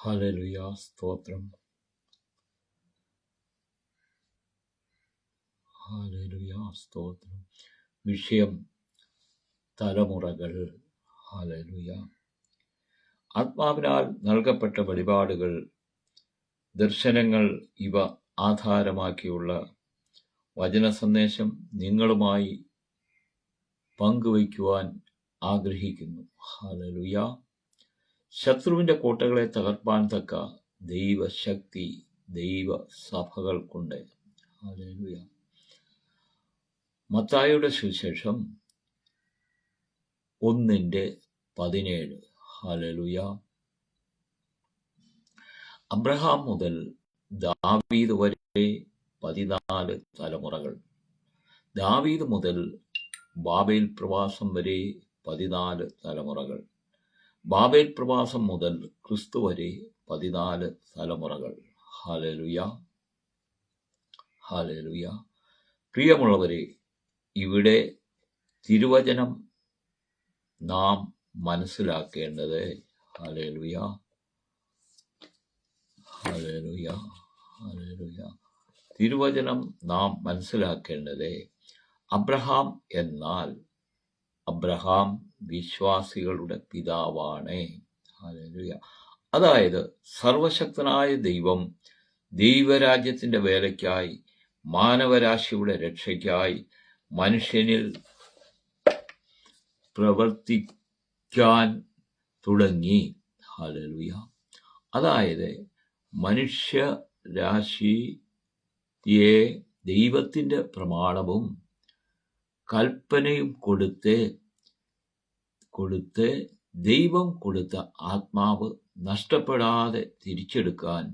Hallelujah, സ്തോത്രം. Hallelujah, സ്തോത്രം. വിഷയം തലമുറകൾ. ഹല്ലേലൂയ. ആത്മാവിനാൽ നൽകപ്പെട്ട വെളിപാടുകൾ, ദർശനങ്ങൾ ഇവ ആധാരമാക്കിയുള്ള വചന സന്ദേശം നിങ്ങളുമായി പങ്കുവയ്ക്കുവാൻ ആഗ്രഹിക്കുന്നു. ഹല്ലേലൂയ. ശത്രുവിന്റെ കോട്ടകളെ തകർപ്പാൻ തക്ക ദൈവശക്തി ദൈവസഭകൾക്കുണ്ട്. ഹല്ലേലൂയ. മത്തായിയുടെ സുവിശേഷം 1:17. ഹല്ലേലൂയ. അബ്രഹാം മുതൽ ദാവീദ് വരെ 14 തലമുറകൾ. ദാവീദ് മുതൽ ബാബേൽ പ്രവാസം വരെ 14 തലമുറകൾ. ബാബേൽ പ്രവാസം മുതൽ ക്രിസ്തു വരെ 14 തലമുറകൾ. Hallelujah, hallelujah. പ്രിയമുള്ളവരെ, ഇവിടെ തിരുവചനം നാം മനസ്സിലാക്കേണ്ടത്, ഹല്ലേലൂയ, ഹല്ലേലൂയ, ഹല്ലേലൂയ. തിരുവചനം നാം മനസ്സിലാക്കേണ്ടത്, അബ്രഹാം എന്നാൽ അബ്രഹാം വിശ്വാസികളുടെ പിതാവാണ്. ഹല്ലേലൂയ. അതായത് സർവശക്തനായ ദൈവം ദൈവരാജ്യത്തിന്റെ വേലയ്ക്കായി, മാനവരാശിയുടെ രക്ഷയ്ക്കായി മനുഷ്യനിൽ പ്രവർത്തിക്കാൻ തുടങ്ങി. ഹല്ലേലൂയ. അതായത് മനുഷ്യരാശിയെ ദൈവത്തിന്റെ പ്രമാണവും കൽപ്പനയും കൊടുത്ത് ദൈവം കൊടുത്ത ആത്മാവ് നഷ്ടപ്പെടാതെ തിരിച്ചെടുക്കാൻ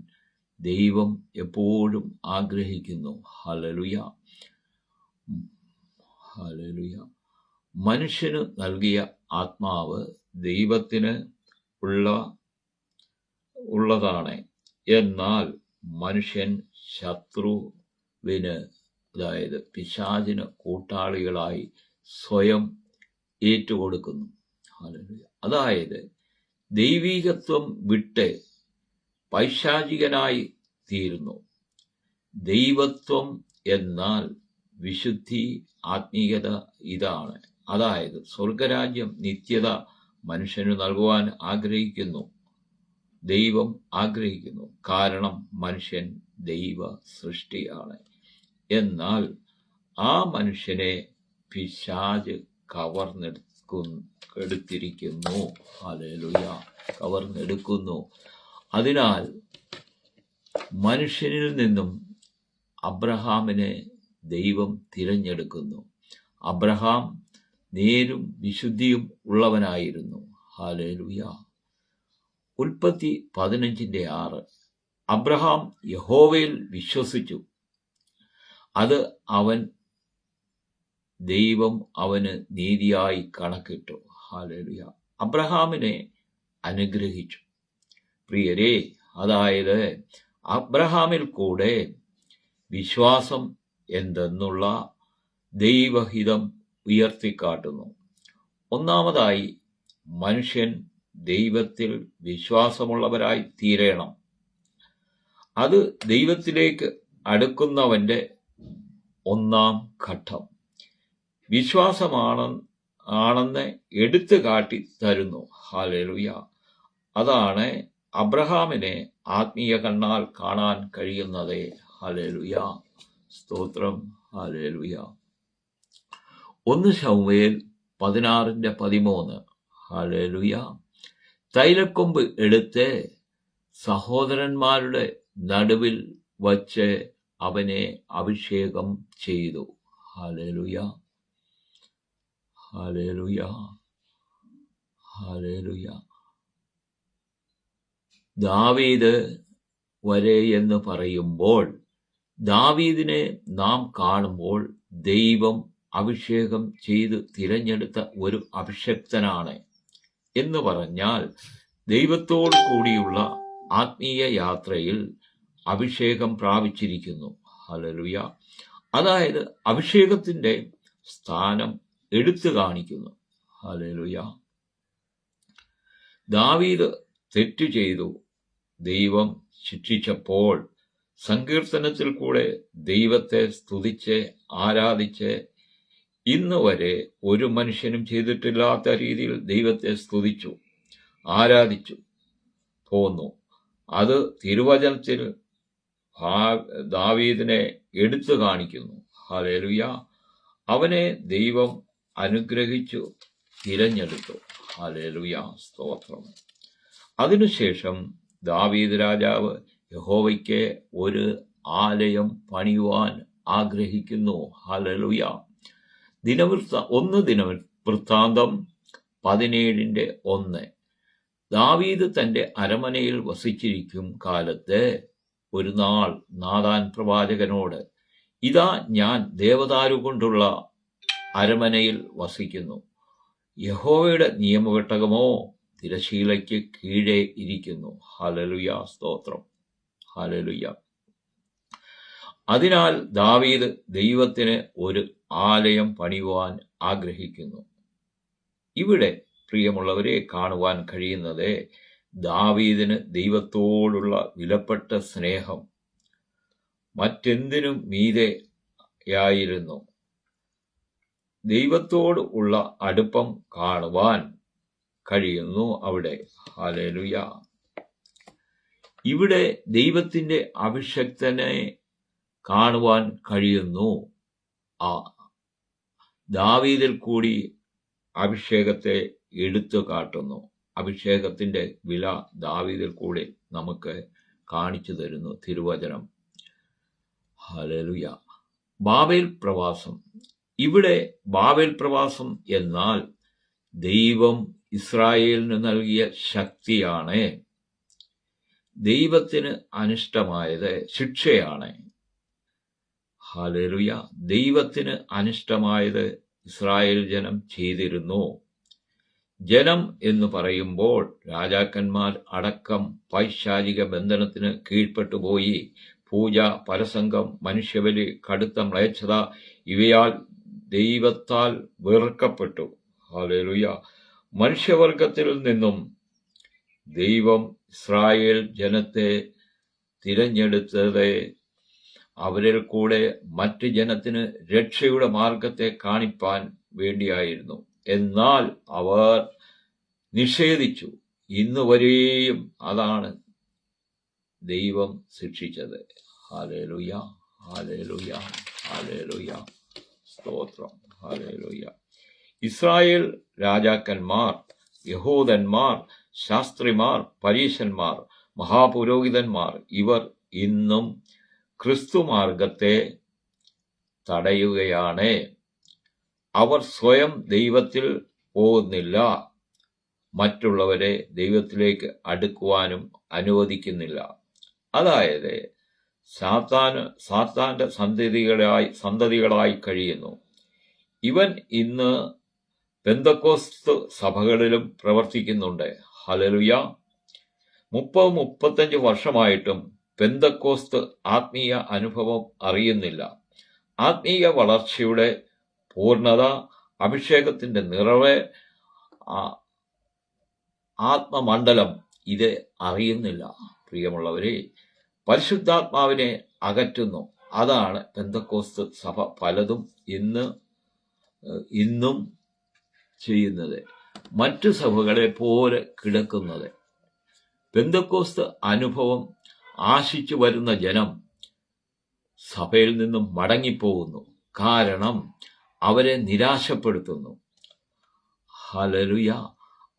ദൈവം എപ്പോഴും ആഗ്രഹിക്കുന്നു. Hallelujah, hallelujah. മനുഷ്യന് നൽകിയ ആത്മാവ് ദൈവത്തിന് ഉള്ളതാണ്. എന്നാൽ മനുഷ്യൻ ശത്രുവിന്, അതായത് പിശാചിന് കൂട്ടാളികളായി സ്വയം ഏറ്റുകൊടുക്കുന്നു. ഹല്ലേലൂയ. അതായത് ദൈവീകത്വം വിട്ട് പൈശാചികനായി തീരുന്നു. ദൈവത്വം എന്നാൽ വിശുദ്ധി, ആത്മീയത. ഇതാണ്. അതായത് സ്വർഗരാജ്യം, നിത്യത മനുഷ്യന് നൽകുവാൻ ആഗ്രഹിക്കുന്നു. ദൈവം ആഗ്രഹിക്കുന്നു. കാരണം മനുഷ്യൻ ദൈവ സൃഷ്ടിയാണ്. എന്നാൽ ആ മനുഷ്യനെ പിശാച് കവർന്നെടുത്തിരിക്കുന്നു. ഹല്ലേലൂയ, കവർന്നെടുക്കുന്നു. അതിനാൽ മനുഷ്യനിൽ നിന്നും അബ്രഹാമിനെ ദൈവം തിരഞ്ഞെടുക്കുന്നു. അബ്രഹാം നേരും വിശുദ്ധിയും ഉള്ളവനായിരുന്നു. ഹല്ലേലൂയ. ഉൽപ്പത്തി 15:6. അബ്രഹാം യഹോവയിൽ വിശ്വസിച്ചു, അത് ദൈവം അവന് നീതിയായി കണക്കിട്ടു. ഹല്ലേലൂയ. അബ്രഹാമിനെ അനുഗ്രഹിച്ചു. പ്രിയരേ, അതായത് അബ്രഹാമിൽ കൂടെ വിശ്വാസം എന്തെന്നുള്ള ദൈവഹിതം ഉയർത്തിക്കാട്ടുന്നു. ഒന്നാമതായി, മനുഷ്യൻ ദൈവത്തിൽ വിശ്വാസമുള്ളവരായി തീരണം. അത് ദൈവത്തിലേക്ക് അടുക്കുന്നവന്റെ ഒന്നാം ഘട്ടം. വിശ്വാസമാണെന്ന് എടുത്തു കാട്ടി തരുന്നു. ഹല്ലേലൂയ. അതാണ് അബ്രഹാമിനെ ആത്മീയ കണ്ണാൽ കാണാൻ കഴിയുന്നത്. ഹല്ലേലൂയ, സ്തോത്രം. ഹല്ലേലൂയ. 1 ശമൂവേൽ 16:13. ഹല്ലേലൂയ. തൈലക്കൊമ്പ് എടുത്ത് സഹോദരന്മാരുടെ നടുവിൽ വച്ച് അവനെ അഭിഷേകം ചെയ്തു. Hallelujah, hallelujah, hallelujah. ദാവീദ് വരെ എന്ന് പറയുമ്പോൾ, ദാവീദിനെ നാം കാണുമ്പോൾ ദൈവം അഭിഷേകം ചെയ്ത് തിരഞ്ഞെടുത്ത ഒരു അഭിഷക്തനാണ് എന്ന് പറഞ്ഞാൽ, ദൈവത്തോടു കൂടിയുള്ള ആത്മീയ യാത്രയിൽ അഭിഷേകം പ്രാപിച്ചിരിക്കുന്നു. ഹല്ലേലൂയ. അതായത് അഭിഷേകത്തിന്റെ സ്ഥാനം എടുത്തു കാണിക്കുന്നു. ഹല്ലേലൂയ. ദാവീദ് തെറ്റു ചെയ്തു. ദൈവം ശിക്ഷിച്ചപ്പോൾ സങ്കീർത്തനത്തിൽ കൂടെ ദൈവത്തെ സ്തുതിച്ച് ആരാധിച്ച് ഇന്ന് വരെ ഒരു മനുഷ്യനും ചെയ്തിട്ടില്ലാത്ത രീതിയിൽ ദൈവത്തെ സ്തുതിച്ചു ആരാധിച്ചു പോന്നു. അത് തിരുവചനത്തിൽ ദാവീദിനെ എടുത്തു കാണിക്കുന്നു. ഹല്ലേലൂയ. അവനെ ദൈവം അനുഗ്രഹിച്ചു തിരഞ്ഞെടുത്തു. ഹല്ലേലൂയ, സ്തോത്രം. അതിനുശേഷം ദാവീദ് രാജാവ് യഹോവയ്ക്ക് ഒരു ആലയം പണിയുവാൻ ആഗ്രഹിക്കുന്നു. ഹല്ലേലൂയ. ദിനവൃത്താന്തം 17:1. ദാവീദ് തന്റെ അരമനയിൽ വസിച്ചിരിക്കും കാലത്ത് ഒരു നാൾ നാഥാൻ പ്രവാചകനോട്, ഇതാ ഞാൻ ദേവദാരു കൊണ്ടുള്ള അരമനയിൽ വസിക്കുന്നു. യഹോവയുടെ നിയമപെട്ടകമോ തിരശീലയ്ക്ക് കീഴേ ഇരിക്കുന്നു. ഹല്ലേലൂയ, സ്തോത്രം. ഹല്ലേലൂയ. അതിനാൽ ദാവീദ് ദൈവത്തിന് ഒരു ആലയം പണിയുവാൻ ആഗ്രഹിക്കുന്നു. ഇവിടെ പ്രിയമുള്ളവരെ കാണുവാൻ കഴിയുന്നത് ദാവീദിന് ദൈവത്തോടുള്ള വിലപ്പെട്ട സ്നേഹം മറ്റെന്തിനും മീതെയായിരുന്നു. ദൈവത്തോട് ഉള്ള അടുപ്പം കാണുവാൻ കഴിയുന്നു അവിടെ. ഹല്ലേലൂയ. ഇവിടെ ദൈവത്തിന്റെ അഭിഷക്തനെ കാണുവാൻ കഴിയുന്നു. ദാവീദിൽ കൂടി അഭിഷേകത്തെ എടുത്തു കാട്ടുന്നു. അഭിഷേകത്തിന്റെ വില ദാവീദിൽ കൂടി നമുക്ക് കാണിച്ചു തരുന്നു തിരുവചനം. ഹല്ലേലൂയ. ബാബേൽ പ്രവാസം. ഇവിടെ ബാബേൽ പ്രവാസം എന്നാൽ ദൈവം ഇസ്രായേലിന് നൽകിയ ശക്തിയാണ്. ദൈവത്തിന് അനിഷ്ടമായത് ശിക്ഷയാണ്. ഹല്ലേലൂയ. ദൈവത്തിന് അനിഷ്ടമായത് ഇസ്രായേൽ ജനം ചെയ്തിരുന്നു. ജനം എന്ന് പറയുമ്പോൾ രാജാക്കന്മാർ അടക്കം പൈശാചിക ബന്ധനത്തിന് കീഴ്പ്പെട്ടുപോയി. പൂജ, പരസംഗം, മനുഷ്യബലി, കടുത്ത മ്ലേച്ഛത ഇവയാൽ ദൈവത്താൽ വെറുക്കപ്പെട്ടു. ഹല്ലേലൂയ. മനുഷ്യവർഗത്തിൽ നിന്നും ദൈവം ഇസ്രായേൽ ജനത്തെ തിരഞ്ഞെടുത്തത് അവരിൽ കൂടെ മറ്റ് ജനത്തിന് രക്ഷയുടെ മാർഗത്തെ കാണിപ്പാൻ വേണ്ടിയായിരുന്നു. എന്നാൽ അവർ നിഷേധിച്ചു. ഇന്നുവരെയും അതാണ് ദൈവം ശിക്ഷിച്ചത്. ഹല്ലേലൂയ, ഹല്ലേലൂയ, ഹല്ലേലൂയ, സ്തോത്രം. ഹല്ലേലൂയ. ഇസ്രായേൽ രാജാക്കന്മാർ, യഹൂദന്മാർ, ശാസ്ത്രിമാർ, പരീശന്മാർ, മഹാപുരോഹിതന്മാർ ഇവർ ഇന്നും ക്രിസ്തുമാർഗത്തെ തടയുകയാണ്. അവർ സ്വയം ദൈവത്തിൽ പോകുന്നില്ല. മറ്റുള്ളവരെ ദൈവത്തിലേക്ക് അനുവദിക്കുന്നില്ല. അതായത് സാത്താന്റെ സന്തതികളായി കഴിയുന്നു. ഇവൻ ഇന്ന് പെന്തക്കോസ്ത് സഭകളിലും പ്രവർത്തിക്കുന്നുണ്ട്. ഹല്ലേലൂയ. 30-35 വർഷമായിട്ടും പെന്തക്കോസ്ത് ആത്മീയ അനുഭവം അറിയുന്നില്ല. ആത്മീയ വളർച്ചയുടെ പൂർണ്ണത, അഭിഷേകത്തിന്റെ നിറവ്, ആത്മമണ്ഡലം ഇത് അറിയുന്നില്ല. പ്രിയമുള്ളവരെ, പരിശുദ്ധാത്മാവിനെ അകറ്റുന്നു. അതാണ് പെന്തക്കോസ്ത് സഭ പലതും ഇന്നും ചെയ്യുന്നത്. മറ്റു സഭകളെ പോലെ കിടക്കുന്നത്. പെന്തക്കോസ്ത് അനുഭവം ആശിച്ചു വരുന്ന ജനം സഭയിൽ നിന്നും മടങ്ങിപ്പോകുന്നു. കാരണം അവരെ നിരാശപ്പെടുത്തുന്നു. ഹല്ലേലൂയ.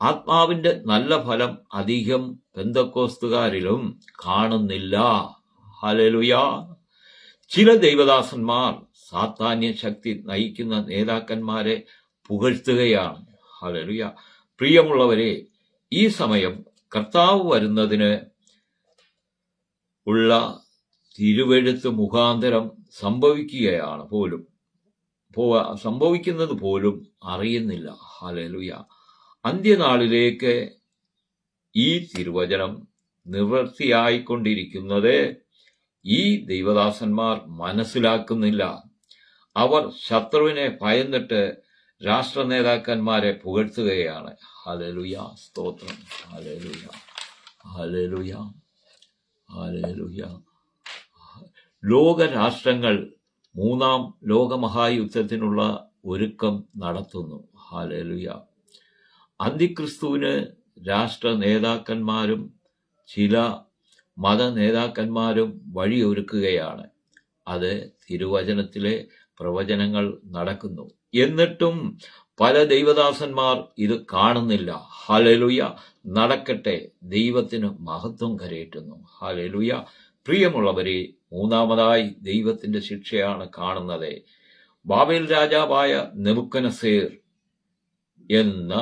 ആത്മാവിന്റെ നല്ല ഫലം അധികം പെന്തക്കോസ്തുകാരിലും കാണുന്നില്ല. ഹല്ലേലൂയ. ചില ദൈവദാസന്മാർ സാത്താന്യ ശക്തി നയിക്കുന്ന നേതാക്കന്മാരെ പുകഴ്ത്തുകയാണ്. ഹല്ലേലൂയ. പ്രിയമുള്ളവരെ, ഈ സമയം കർത്താവ് വരുന്നതിന് ഉള്ള തിരുവെഴുത്ത് മുഖാന്തരം സംഭവിക്കുന്നത് പോലും അറിയുന്നില്ല. ഹല്ലേലൂയ. അന്ത്യനാളിലേക്ക് ഈ തിരുവചനം നിവൃത്തിയായിക്കൊണ്ടിരിക്കുന്നത് ഈ ദൈവദാസന്മാർ മനസ്സിലാക്കുന്നില്ല. അവർ ശത്രുവിനെ ഭയന്നിട്ട് രാഷ്ട്ര നേതാക്കന്മാരെ പുകഴ്ത്തുകയാണ്. ഹല്ലേലൂയ, സ്തോത്രം. Hallelujah, hallelujah. ഹല്ലേലൂയ. ലോകരാഷ്ട്രങ്ങൾ മൂന്നാം ലോകമഹായുദ്ധത്തിനുള്ള ഒരുക്കം നടത്തുന്നു. ഹല്ലേലൂയ. അന്തിക്രിസ്തുവിന് രാഷ്ട്ര നേതാക്കന്മാരും ചില മത നേതാക്കന്മാരും വഴിയൊരുക്കുകയാണ്. അത് തിരുവചനത്തിലെ പ്രവചനങ്ങൾ നടക്കുന്നു. എന്നിട്ടും പല ദൈവദാസന്മാർ ഇത് കാണുന്നില്ല. ഹല്ലേലൂയ. നടക്കട്ടെ, ദൈവത്തിന് മഹത്വം കരയേറ്റുന്നു. ഹല്ലേലൂയ. പ്രിയമുള്ളവരെ, മൂന്നാമതായി ദൈവത്തിന്റെ ശിക്ഷയാണ് കാണുന്നത്. ബാബേൽ രാജാവായ നെബൂഖദ്നേസർ എന്ന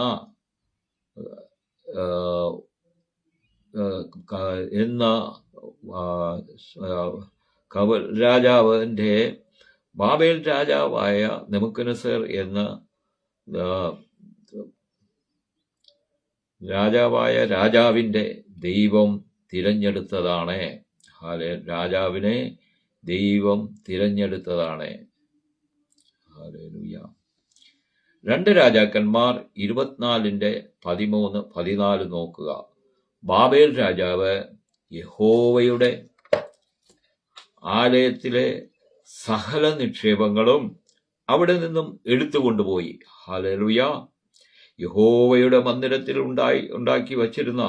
ബാബേൽ രാജാവായ നെബൂഖദ്നേസർ എന്ന രാജാവിന്റെ ദൈവം തിരഞ്ഞെടുത്തതാണ്. രാജാവിനെ ദൈവം തിരഞ്ഞെടുത്തതാണ്. ഹല്ലേലൂയ. 2 രാജാക്കന്മാർ 24:13-14 നോക്കുക. ബാബേൽ രാജാവ് യഹോവയുടെ ആലയത്തിലെ സകല നിക്ഷേപങ്ങളും അവിടെ നിന്നും എടുത്തുകൊണ്ടുപോയി. ഹല്ലേലൂയ. യഹോവയുടെ മന്ദിരത്തിൽ ഉണ്ടാക്കി വച്ചിരുന്ന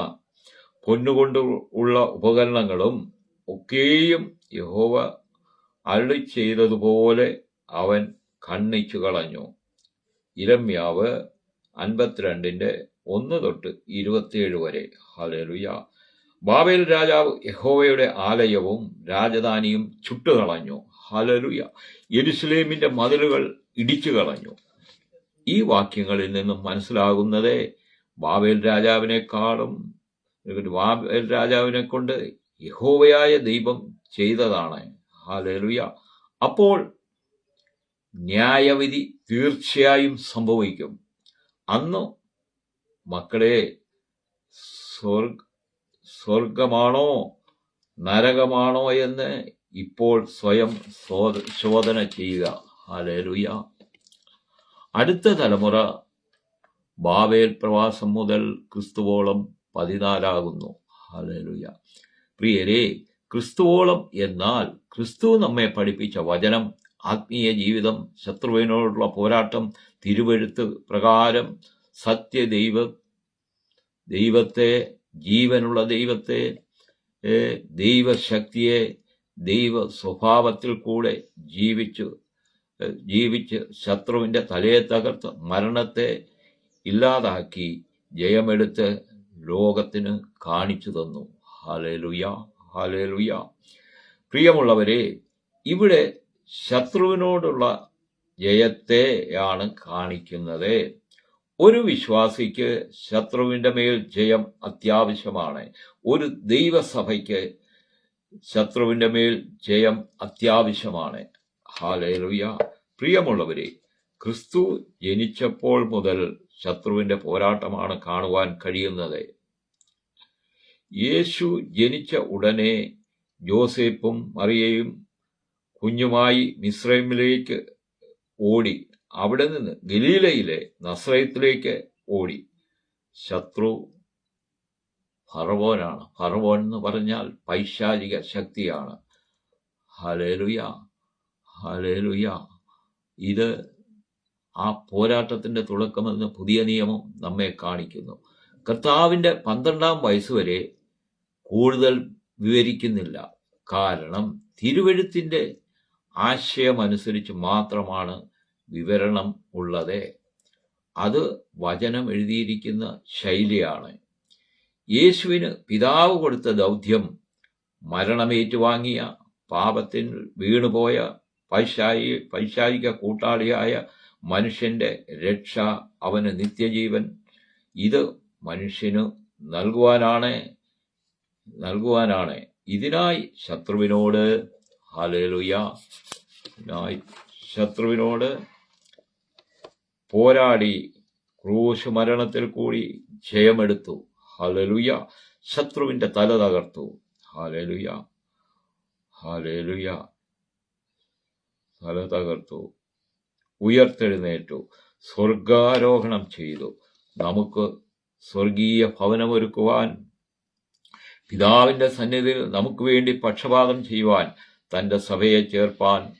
പൊന്നുകൊണ്ട് ഉള്ള ഉപകരണങ്ങളും ഒക്കെയും യഹോവ അരുളി ചെയ്തതുപോലെ അവൻ ഖണ്ഡിച്ചു കളഞ്ഞു. യിരെമ്യാവ് 52:1-27 വരെ. ഹല്ലേലൂയ. ബാബേൽ രാജാവ് യഹോവയുടെ ആലയവും രാജധാനിയും ചുട്ടുകളഞ്ഞു. ഹല്ലേലൂയ. യെരൂശലേമിന്റെ മതിലുകൾ ഇടിച്ചു കളഞ്ഞു. ഈ വാക്യങ്ങളിൽ നിന്നും മനസ്സിലാകുന്നത് ബാബേൽ രാജാവിനെ കൊണ്ട് യഹോവയായ ദൈവം ചെയ്തതാണ്. ഹല്ലേലൂയ. അപ്പോൾ ന്യായവിധി തീർച്ചയായും സംഭവിക്കും. അന്ന് മക്കളെ, സ്വർഗമാണോ നരകമാണോ എന്ന് ഇപ്പോൾ സ്വയം ശോധന ചെയ്യുക. ഹല്ലേലൂയ. അടുത്ത തലമുറ ബാബേൽ പ്രവാസം മുതൽ ക്രിസ്തുവോളം 14 ഹല്ലേലൂയ. പ്രിയരെ, ക്രിസ്തുവോളം എന്നാൽ ക്രിസ്തു നമ്മെ പഠിപ്പിച്ച വചനം, ആത്മീയ ജീവിതം, ശത്രുവിനോടുള്ള പോരാട്ടം, തിരുവെഴുത്ത് പ്രകാരം ദൈവത്തെ, ജീവനുള്ള ദൈവത്തെ, ദൈവശക്തിയെ, ദൈവ സ്വഭാവത്തിൽ കൂടെ ജീവിച്ച് ശത്രുവിന്റെ തലയെ തകർത്ത് മരണത്തെ ഇല്ലാതാക്കി ജയമെടുത്ത് ലോകത്തിന് കാണിച്ചു തന്നു. ഹല്ലേലൂയ. ഹല്ലേലൂയ. പ്രിയമുള്ളവരെ, ഇവിടെ ശത്രുവിനോടുള്ള ജയത്തെയാണ് കാണിക്കുന്നത്. ഒരു വിശ്വാസിക്ക് ശത്രുവിന്റെ മേൽ ജയം അത്യാവശ്യമാണ്. ഒരു ദൈവസഭയ്ക്ക് ശത്രുവിന്റെ മേൽ ജയം അത്യാവശ്യമാണ്. ഹല്ലേലൂയ. പ്രിയമുള്ളവരെ, ക്രിസ്തു ജനിച്ചപ്പോൾ മുതൽ ശത്രുവിന്റെ പോരാട്ടമാണ് കാണുവാൻ കഴിയുന്നത്. യേശു ജനിച്ച ഉടനെ ജോസേഫും മറിയയും കുഞ്ഞുമായി മിസ്രൈമിലേക്ക് ഓടി. അവിടെ നിന്ന് ഗലീലയിലെ നസ്രയത്തിലേക്ക് ഓടി. ശത്രു ഫറവോനാണ്. ഫറവോൻ എന്ന് പറഞ്ഞാൽ പൈശാചിക ശക്തിയാണ്. ഹല്ലേലൂയ. ഹല്ലേലൂയ. ഇത് ആ പോരാട്ടത്തിന്റെ തുടക്കമെന്ന് പുതിയ നിയമം നമ്മെ കാണിക്കുന്നു. കർത്താവിന്റെ 12-ാം വയസ്സുവരെ കൂടുതൽ വിവരിക്കുന്നില്ല. കാരണം തിരുവെഴുത്തിന്റെ ആശയമനുസരിച്ച് മാത്രമാണ് വിവരണം ഉള്ളത്. അത് വചനം എഴുതിയിരിക്കുന്ന ശൈലിയാണ്. യേശുവിന് പിതാവ് കൊടുത്ത ദൗത്യം മരണമേറ്റുവാങ്ങിയ, പാപത്തിൽ വീണുപോയ പൈശാചിക കൂട്ടാളിയായ മനുഷ്യന്റെ രക്ഷ, അവന് നിത്യജീവൻ, ഇത് മനുഷ്യന് നൽകുവാനാണ്. ഇതിനായി ശത്രുവിനോട് പോരാടി ക്രൂശ് മരണത്തിൽ കൂടി ജയമെടുത്തു. ഹല്ലേലൂയ. ശത്രുവിന്റെ തല തകർത്തു. ഹല്ലേലൂയ. ഹല്ലേലൂയ. തല തകർത്തു. ഉയർത്തെഴുന്നേറ്റു. സ്വർഗാരോഹണം ചെയ്തു. നമുക്ക് സ്വർഗീയ ഭവനമൊരുക്കുവാൻ പിതാവിന്റെ സന്നിധിയിൽ നമുക്ക് വേണ്ടി പക്ഷപാതം ചെയ്യുവാൻ തന്റെ സഭയെ ചേർപ്പാൻ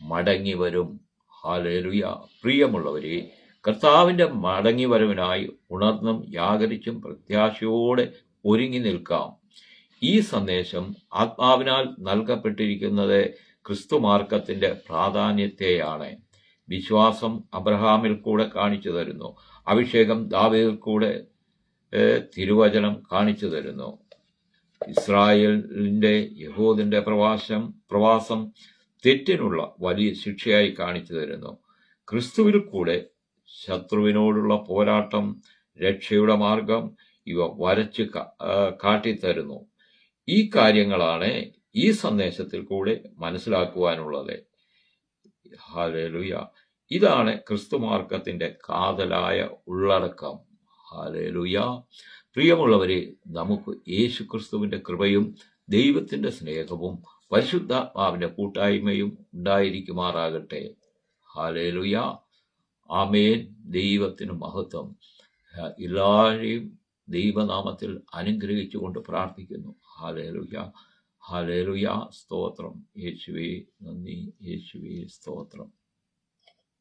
മടങ്ങി വരും. ഹല്ലേലൂയ. പ്രിയമുള്ളവരെ, കർത്താവിന്റെ മടങ്ങി വരവിനായി ഉണർന്നും ജാഗരിച്ചും പ്രത്യാശയോടെ ഒരുങ്ങി നിൽക്കാം. ഈ സന്ദേശം ആത്മാവിനാൽ നൽകപ്പെട്ടിരിക്കുന്നത് ക്രിസ്തുമാർഗത്തിന്റെ പ്രാധാന്യത്തെയാണ്. വിശ്വാസം അബ്രഹാമിൽ കൂടെ കാണിച്ചു തരുന്നു. അഭിഷേകം ദാവീദിൽ കൂടെ തിരുവചനം കാണിച്ചു തരുന്നു. ഇസ്രായേലിന്റെ യഹൂദിന്റെ പ്രവാസം തെറ്റിനുള്ള വലിയ ശിക്ഷയായി കാണിച്ചു തരുന്നു. ക്രിസ്തുവിൽ കൂടെ ശത്രുവിനോടുള്ള പോരാട്ടം, രക്ഷയുടെ മാർഗം ഇവ വരച്ച് കാട്ടിത്തരുന്നു. ഈ കാര്യങ്ങളാണ് ഈ സന്ദേശത്തിൽ കൂടെ മനസ്സിലാക്കുവാനുള്ളത്. ഹല്ലേലൂയ. ഇതാണ് ക്രിസ്തുമാർഗത്തിന്റെ കാതലായ ഉള്ളടക്കം. ഹല്ലേലൂയ. പ്രിയമുള്ളവരെ, നമുക്ക് യേശു ക്രിസ്തുവിന്റെ കൃപയും ദൈവത്തിന്റെ സ്നേഹവും പരിശുദ്ധാത്മാവിന്റെ കൂട്ടായ്മയും ഉണ്ടായിരിക്കുമാറാകട്ടെ. ഹല്ലേലൂയ. ആമേൻ. ദൈവത്തിന് മഹത്വം. എല്ലാവരെയും ദൈവനാമത്തിൽ അനുഗ്രഹിച്ചുകൊണ്ട് പ്രാർത്ഥിക്കുന്നു. ഹല്ലേലൂയ. ഹല്ലേലൂയ. സ്തോത്രം. യേശുവേ നന്ദി. യേശുവേ സ്തോത്രം.